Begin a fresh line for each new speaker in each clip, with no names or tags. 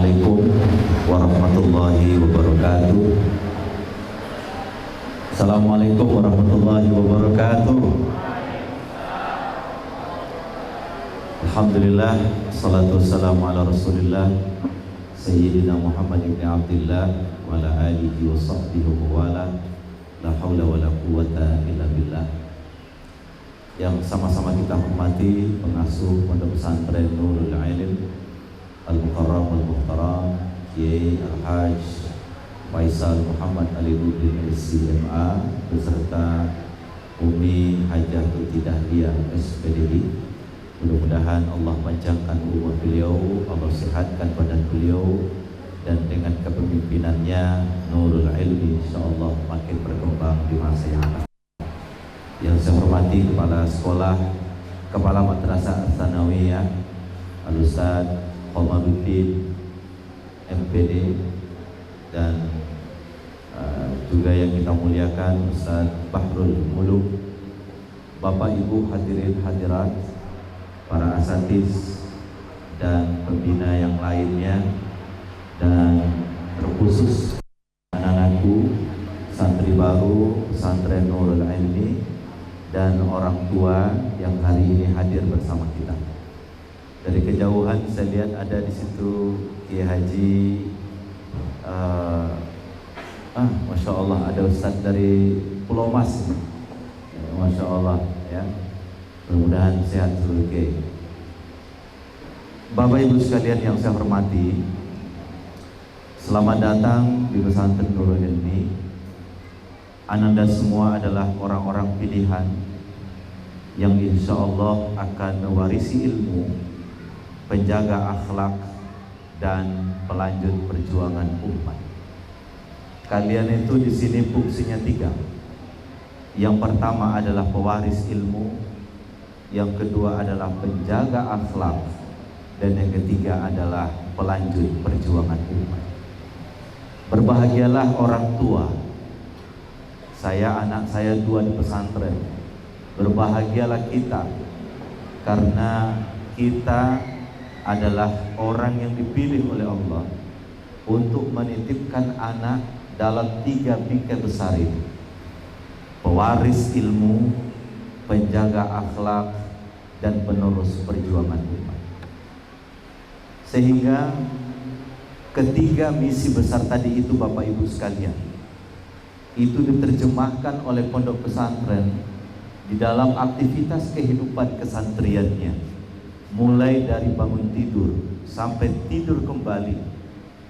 Assalamualaikum warahmatullahi wabarakatuh. Assalamualaikum warahmatullahi wabarakatuh. Alhamdulillah, salatu wassalamu ala rasulillah Sayyidina Muhammad ibn Abdillah wa ala alihi wa sahbihi wa wala. La hawla wa la quwata illa billah. Yang sama-sama kita hormati pengasuh Pondok Pesantren Nurul Ilm Al-Mukarram Al-Muhtaram Kiai Al-Haj Faisal Muhammad Ali Nurdin SCMA beserta Umi Hajah Tuti Dahlia SPDI. Mudah-mudahan Allah panjangkan umur beliau, Allah sehatkan badan beliau, dan dengan kepemimpinannya Nurul Ilmi insyaallah makin berkembang di masa yang akan. Yang saya hormati kepala sekolah, kepala madrasah Tsanawiyah Al-Ustaz Komaruddin MPD, dan juga yang kita muliakan Ustaz Bahrul Muluk, Bapak Ibu hadirin hadirat, para asatiz dan pembina yang lainnya, dan terkhusus anak-anakku santri baru pesantren Nurul Ilmi dan orang tua yang hari ini hadir bersama kita. Dari kejauhan saya lihat ada di situ Kiai Haji, Masya Allah, ada Ustadz dari Pulau Mas, Masya Allah ya. Mudah-mudahan sehat seluruh Kiai. Bapak Ibu sekalian yang saya hormati, selamat datang di pesantren Nurul Ilmi. Ananda semua adalah orang-orang pilihan yang insya Allah akan mewarisi ilmu, penjaga akhlak, dan pelanjut perjuangan umat. Kalian itu di sini fungsinya 3. Yang pertama adalah pewaris ilmu, yang kedua adalah penjaga akhlak, dan yang ketiga adalah pelanjut perjuangan umat. Berbahagialah orang tua. Anak saya 2 di pesantren. Berbahagialah kita, karena kita adalah orang yang dipilih oleh Allah untuk menitipkan anak dalam 3 bingkai besar ini: pewaris ilmu, penjaga akhlak, dan penerus perjuangan umat. Sehingga ketiga misi besar tadi itu, Bapak Ibu sekalian, itu diterjemahkan oleh pondok pesantren di dalam aktivitas kehidupan kesantriannya, mulai dari bangun tidur sampai tidur kembali,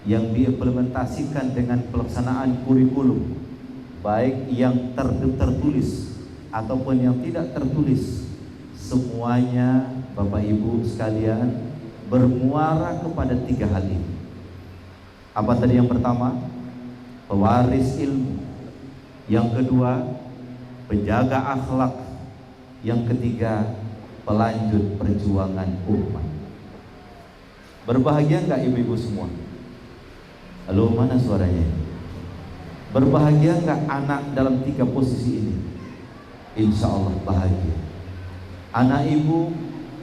yang diimplementasikan dengan pelaksanaan kurikulum, baik yang tertulis ataupun yang tidak tertulis. Semuanya Bapak Ibu sekalian bermuara kepada 3 hal ini. Apa tadi yang pertama? Pewaris ilmu. Yang kedua, penjaga akhlak. Yang ketiga, pelanjut perjuangan umat. Berbahagia enggak ibu-ibu semua? Halo, mana suaranya? Berbahagia enggak anak dalam 3 posisi ini? Insya Allah bahagia. Anak ibu,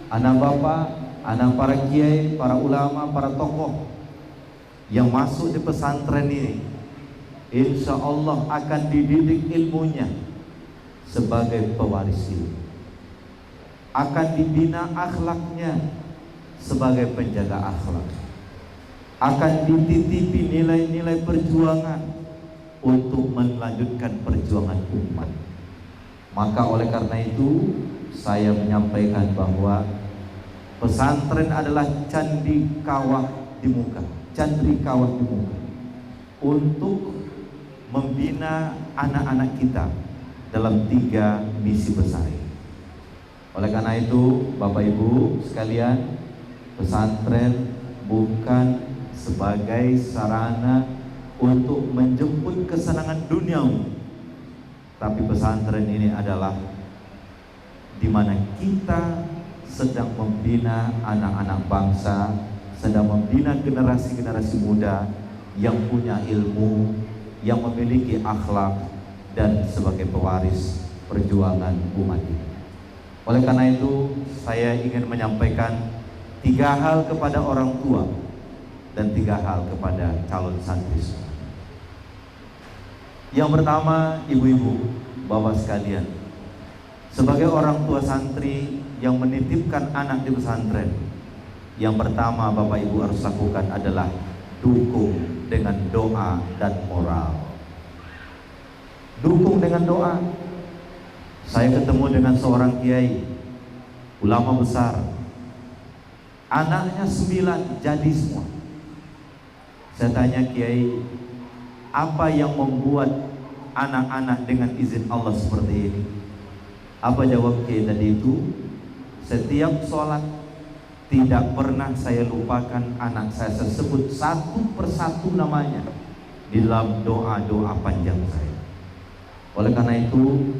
anak bapak, anak para kiai, para ulama, para tokoh yang masuk di pesantren ini, insya Allah akan dididik ilmunya sebagai pewaris ilmu, akan dibina akhlaknya sebagai penjaga akhlak, akan dititipi nilai-nilai perjuangan untuk melanjutkan perjuangan umat. Maka oleh karena itu saya menyampaikan bahwa pesantren adalah candi kawah di muka, candi kawah di muka, untuk membina anak-anak kita dalam 3 misi besar ini. Oleh karena itu, Bapak Ibu sekalian, pesantren bukan sebagai sarana untuk menjemput kesenangan duniawi, tapi pesantren ini adalah di mana kita sedang membina anak-anak bangsa, sedang membina generasi-generasi muda yang punya ilmu, yang memiliki akhlak, dan sebagai pewaris perjuangan umat ini. Oleh karena itu, saya ingin menyampaikan 3 hal kepada orang tua dan 3 hal kepada calon santri semua. Yang pertama, ibu-ibu, bapak sekalian, sebagai orang tua santri yang menitipkan anak di pesantren, yang pertama bapak ibu harus lakukan adalah dukung dengan doa dan moral. Dukung dengan doa. Saya ketemu dengan seorang kiai, ulama besar, anaknya 9 jadi semua. Saya tanya, kiai, apa yang membuat anak-anak dengan izin Allah seperti ini? Apa jawab kiai tadi itu? Setiap sholat tidak pernah saya lupakan anak saya sebut satu persatu namanya di dalam doa-doa panjang saya. Oleh karena itu,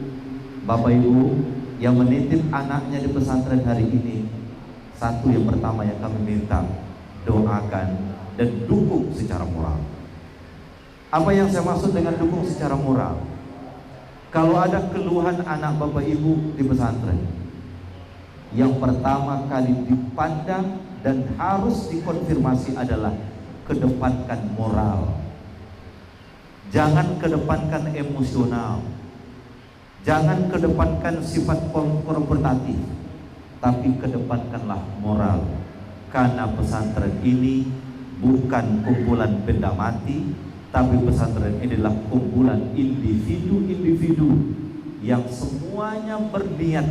Bapak Ibu yang menitip anaknya di pesantren hari ini, satu yang pertama yang kami minta, doakan dan dukung secara moral. Apa yang saya maksud dengan dukung secara moral? Kalau ada keluhan anak Bapak Ibu di pesantren, yang pertama kali dipandang dan harus dikonfirmasi adalah kedepankan moral. Jangan kedepankan emosional. Jangan kedepankan sifat konfrontatif, tapi kedepankanlah moral. Karena pesantren ini bukan kumpulan benda mati, tapi pesantren ini adalah kumpulan individu-individu yang semuanya berniat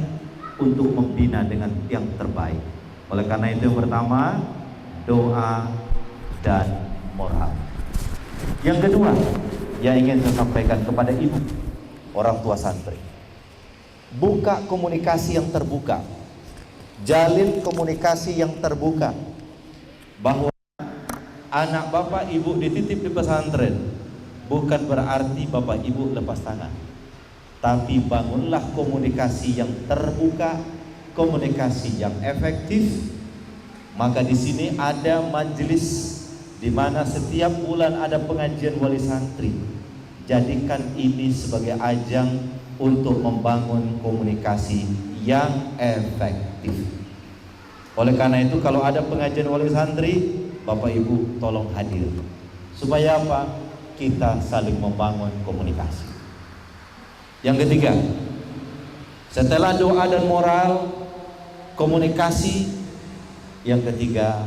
untuk membina dengan yang terbaik. Oleh karena itu, yang pertama, doa dan moral. Yang kedua yang ingin saya sampaikan kepada ibu, orang tua santri, buka komunikasi yang terbuka, jalin komunikasi yang terbuka, bahwa anak bapak ibu dititip di pesantren bukan berarti bapak ibu lepas tangan, tapi bangunlah komunikasi yang terbuka, komunikasi yang efektif. Maka di sini ada majelis di mana setiap bulan ada pengajian wali santri. Jadikan ini sebagai ajang untuk membangun komunikasi yang efektif. Oleh karena itu, kalau ada pengajian wali santri, Bapak Ibu tolong hadir. Supaya apa? Kita saling membangun komunikasi. Yang ketiga, setelah doa dan moral, komunikasi. Yang ketiga,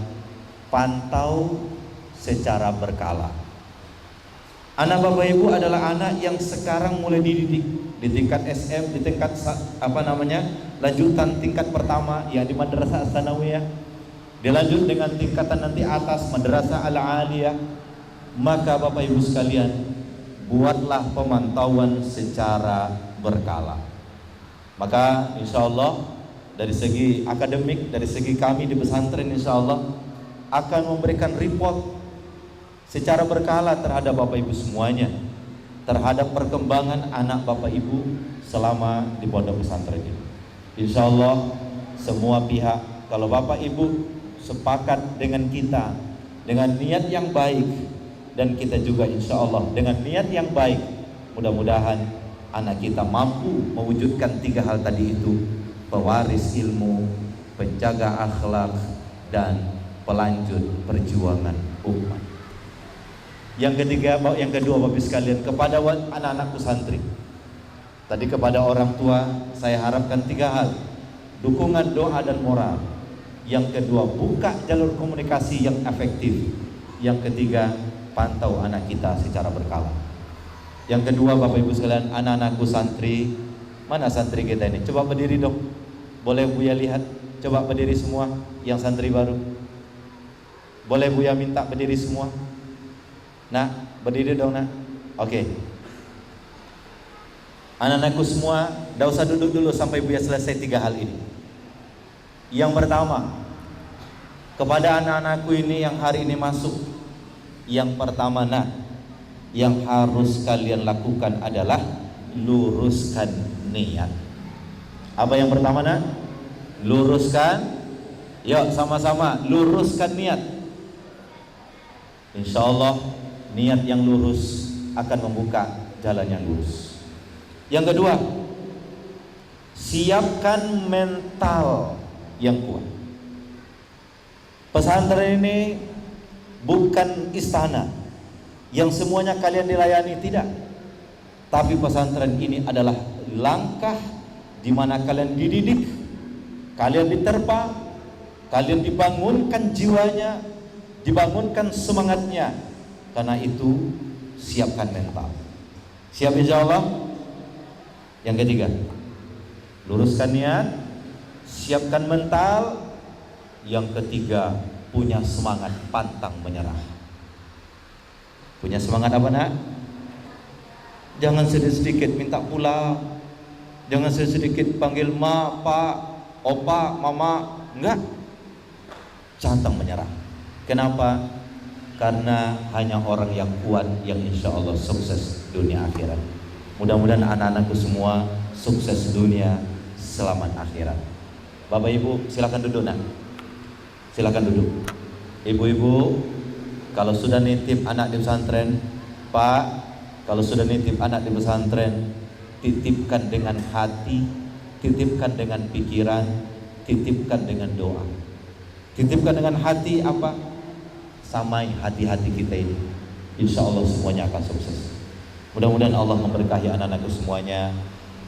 pantau secara berkala. Anak Bapak Ibu adalah anak yang sekarang mulai dididik di tingkat SM, di tingkat lanjutan tingkat pertama, ya di Madrasah Tsanawiyah, dilanjut dengan tingkatan nanti atas Madrasah Al-Aliyah. Maka Bapak Ibu sekalian, buatlah pemantauan secara berkala. Maka insya Allah dari segi akademik, dari segi kami di pesantren, insya Allah akan memberikan report secara berkala terhadap Bapak Ibu semuanya, terhadap perkembangan anak Bapak Ibu selama di pondok pesantren ini. Insya Allah semua pihak, kalau Bapak Ibu sepakat dengan kita, dengan niat yang baik, dan kita juga insya Allah dengan niat yang baik, mudah-mudahan anak kita mampu mewujudkan 3 hal tadi itu: pewaris ilmu, penjaga akhlak, dan pelanjut perjuangan umat. Yang kedua Bapak Ibu sekalian, kepada anak-anakku santri, tadi kepada orang tua saya harapkan 3 hal: dukungan, doa, dan moral. Yang kedua, buka jalur komunikasi yang efektif. Yang ketiga, pantau anak kita secara berkala. Yang kedua Bapak Ibu sekalian, anak-anakku santri, mana santri kita ini? Coba berdiri dong, boleh Buya lihat? Coba berdiri semua yang santri baru. Boleh Buya minta berdiri semua? Nah, berdiri dong nak. Oke. Anak-anakku semua, tidak usah duduk dulu sampai Buya selesai 3 hal ini. Yang pertama, kepada anak-anakku ini yang hari ini masuk, yang pertama nak, yang harus kalian lakukan adalah luruskan niat. Apa yang pertama nak? Luruskan. Yuk sama-sama luruskan niat. Insya Allah niat yang lurus akan membuka jalan yang lurus. Yang kedua, siapkan mental yang kuat. Pesantren ini bukan istana yang semuanya kalian dilayani, tidak. Tapi pesantren ini adalah langkah di mana kalian dididik, kalian diterpa, kalian dibangunkan jiwanya, dibangunkan semangatnya. Karena itu siapkan mental. Siap insya Allah. Yang ketiga, luruskan niat, siapkan mental. Yang ketiga, punya semangat pantang menyerah. Punya semangat apa nak? Jangan sedikit-sedikit minta pulang, jangan sedikit panggil ma, pak, opa, mama. Enggak, pantang menyerah. Kenapa? Karena hanya orang yang kuat yang insya Allah sukses dunia akhirat. Mudah-mudahan anak-anakku semua sukses dunia, selamat akhirat. Bapak Ibu silakan duduk nak. Silakan duduk. Ibu-ibu kalau sudah nitip anak di pesantren, Pak, kalau sudah nitip anak di pesantren, titipkan dengan hati, titipkan dengan pikiran, titipkan dengan doa. Titipkan dengan hati apa? Samai hati-hati kita ini, insya Allah semuanya akan sukses. Mudah-mudahan Allah memberkahi anak-anakku semuanya.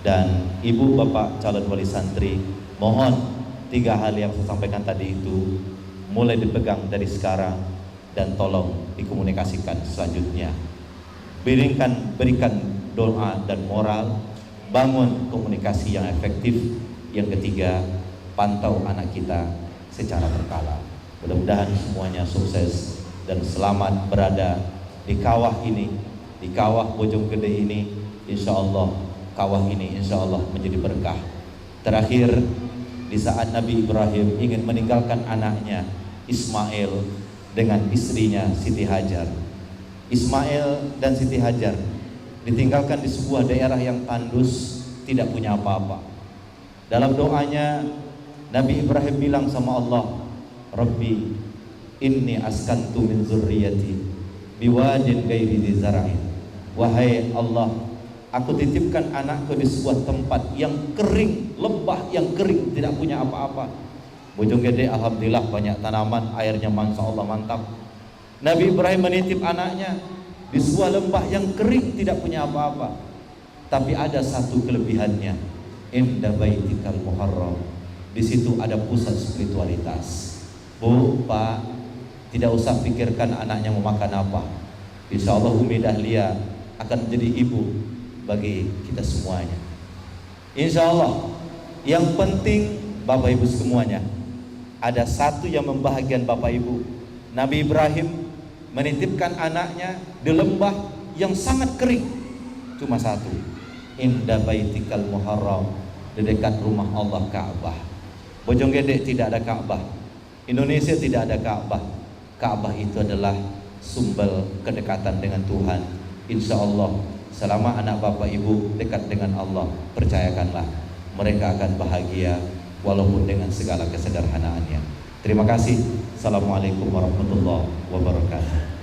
Dan ibu bapak calon wali santri, mohon 3 hal yang saya sampaikan tadi itu mulai dipegang dari sekarang dan tolong dikomunikasikan selanjutnya. Berikan doa dan moral, bangun komunikasi yang efektif. Yang ketiga, pantau anak kita secara berkala. Mudah-mudahan semuanya sukses dan selamat berada di kawah ini, di kawah Bojonggede ini. Insya Allah kawah ini insya Allah menjadi berkah. Terakhir, di saat Nabi Ibrahim ingin meninggalkan anaknya Ismail dengan istrinya Siti Hajar, Ismail dan Siti Hajar ditinggalkan di sebuah daerah yang tandus, tidak punya apa-apa. Dalam doanya Nabi Ibrahim bilang sama Allah, Rabbi inni askantu min zurriyati biwadin ghairi dzi zar'in. Wahai Allah, aku titipkan anakku di sebuah tempat yang kering, lembah yang kering, tidak punya apa-apa. Bojonggede alhamdulillah banyak tanaman, airnya masya Allah mantap. Nabi Ibrahim menitip anaknya di sebuah lembah yang kering, tidak punya apa-apa. Tapi ada satu kelebihannya, inda baitikal muharram. Di situ ada pusat spiritualitas. Bu, Pak, tidak usah pikirkan anaknya mau makan apa. Insya Allah Umi Dahlia akan menjadi ibu bagi kita semuanya. Insya Allah. Yang penting Bapak Ibu semuanya, ada satu yang membahagiakan Bapak Ibu. Nabi Ibrahim menitipkan anaknya di lembah yang sangat kering. Cuma satu, inda baitikal muharram, di dekat rumah Allah Ka'bah. Bojonggede tidak ada Ka'bah, Indonesia tidak ada Ka'bah. Ka'bah itu adalah sumber kedekatan dengan Tuhan. Insya Allah selama anak bapak ibu dekat dengan Allah, percayakanlah mereka akan bahagia walaupun dengan segala kesederhanaannya. Terima kasih. Assalamualaikum warahmatullahi wabarakatuh.